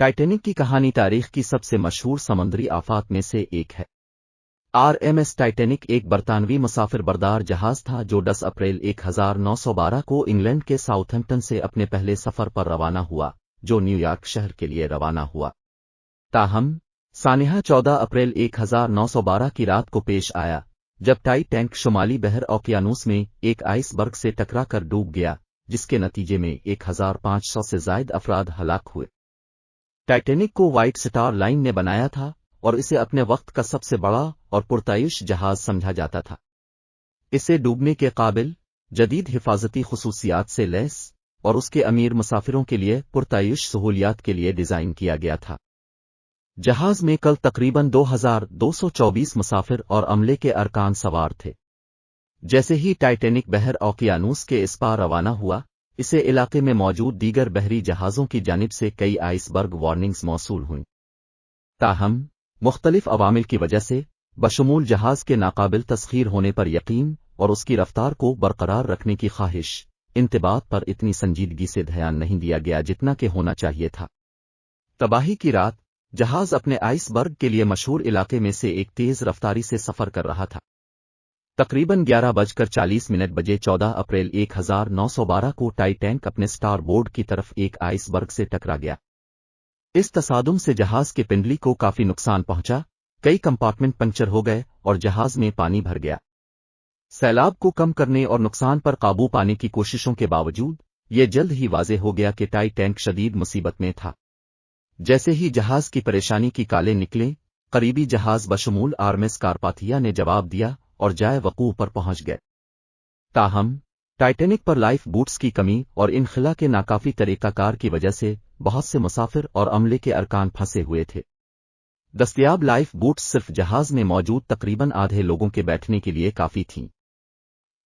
Titanic की कहानी तारीख की सबसे मशहूर समुद्री आफात में से एक है। आरएमएस टाइटैनिक एक बरतानवी मुसाफिर बरदार जहाज था जो 10 अप्रैल 1912 को इंग्लैंड के साउथहैम्पटन से अपने पहले सफर पर रवाना हुआ, जो न्यूयॉर्क शहर के लिए रवाना हुआ। ताहम, सानिहा 14 अप्रैल 1912 की रात को पेश आया, जब टाइटैनिक शुमाली बहर ओकियानूस में एक आइसबर्ग से टकराकर डूब गया, जिसके नतीजे में 1500 से जायद अफराद हलाक हुए। टाइटैनिक को व्हाइट स्टार लाइन ने बनाया था और इसे अपने वक्त का सबसे बड़ा और पुरतायुश जहाज समझा जाता था। इसे डूबने के काबिल, जदीद हिफाजती खुसूसियात से लैस और उसके अमीर मुसाफिरों के लिए पुरतायुश सहूलियात के लिए डिजाइन किया गया था। जहाज में कल तकरीबन 2224 मुसाफिर और अमले के अरकान सवार थे। जैसे ही टाइटैनिक बहर ओकियानूस के इस पार रवाना हुआ, इसे इलाके में मौजूद दीगर बहरी जहाज़ों की जानिब से कई आइसबर्ग वार्निंग्स मौसूल हुईं। ताहम, मुख्तलिफ अवामिल की वजह से, बशमूल जहाज के नाकाबिल तस्खीर होने पर यकीन और उसकी रफ्तार को बरकरार रखने की ख्वाहिश, इंतबात पर इतनी संजीदगी से ध्यान नहीं दिया गया जितना कि होना चाहिए था। तबाही की रात, जहाज अपने आइसबर्ग के लिए मशहूर इलाके में से एक तेज रफ्तारी से सफर कर रहा था। तकरीबन 11:40 बजे 14 अप्रैल 1912 को टाइटैनिक अपने स्टार बोर्ड की तरफ एक आइसबर्ग से टकरा गया। इस तसादुम से जहाज के पिंडली को काफी नुकसान पहुंचा, कई कंपार्टमेंट पंक्चर हो गए और जहाज में पानी भर गया। सैलाब को कम करने और नुकसान पर काबू पाने की कोशिशों के बावजूद, ये जल्द ही वाज़ेह हो गया कि टाइटैनिक शदीद मुसीबत में था। जैसे ही जहाज की परेशानी की कालें निकले, करीबी जहाज बशमूल आरएमएस कारपाथिया ने जवाब दिया और जाए वकूअ पर पहुंच गए। ताहम, टाइटैनिक पर लाइफ बूट्स की कमी और इनखला के नाकाफी तरीकाकार की वजह से बहुत से मुसाफिर और अमले के अरकान फंसे हुए थे। दस्तयाब लाइफ बूट्स सिर्फ जहाज में मौजूद तकरीबन आधे लोगों के बैठने के लिए काफी थीं।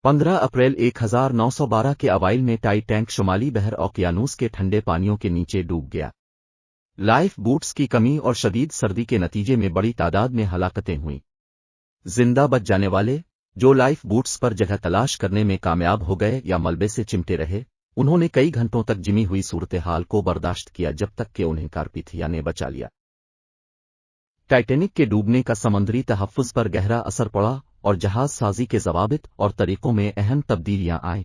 15 अप्रैल 1912 के अवाइल में टाइटैनिक शुमाली बहर ओकियानूस के ठंडे पानियों के नीचे डूब गया। लाइफ बूट्स की कमी और शदीद सर्दी के नतीजे में बड़ी तादाद में हलाकतें हुईं। जिंदा बच जाने वाले, जो लाइफ बूट्स पर जगह तलाश करने में कामयाब हो गए या मलबे से चिमटे रहे, उन्होंने कई घंटों तक जिमी हुई सूरत-ए-हाल को बर्दाश्त किया जब तक कि उन्हें कारपाथिया ने बचा लिया। टाइटैनिक के डूबने का समंदरी तहफ़्फ़ुज़ पर गहरा असर पड़ा और जहाज साजी के ज़वाबित और तरीकों में अहम तब्दीलियां आईं।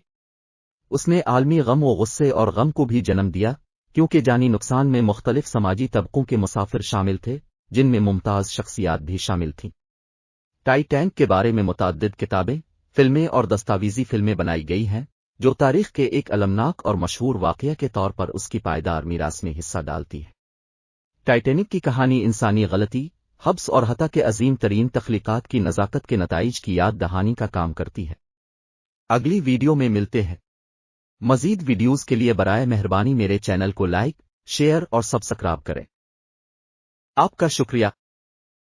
उसने आलमी गम व गुस्से और गम को भी जन्म दिया, क्योंकि जानी नुकसान में मुख्तलिफ समाजी तबकों के मुसाफिर शामिल थे, जिनमें मुमताज़ शख्सियात भी शामिल थीं। टाइटैनिक के बारे में मुतअद्दिद किताबें, फिल्में और दस्तावेज़ी फिल्में बनाई गई हैं, जो तारीख के एक अलमनाक और मशहूर वाक़या के तौर पर उसकी पायदार मीरास में हिस्सा डालती है। टाइटैनिक की कहानी इंसानी गलती, हब्स और हता के अजीम तरीन तख्लीक़ात की नज़ाकत के नताइज की याद दहानी का काम करती है। अगली वीडियो में मिलते हैं। मज़ीद वीडियोज़ के लिए बराए मेहरबानी मेरे चैनल को लाइक, शेयर और सब्सक्राइब करें। आपका शुक्रिया।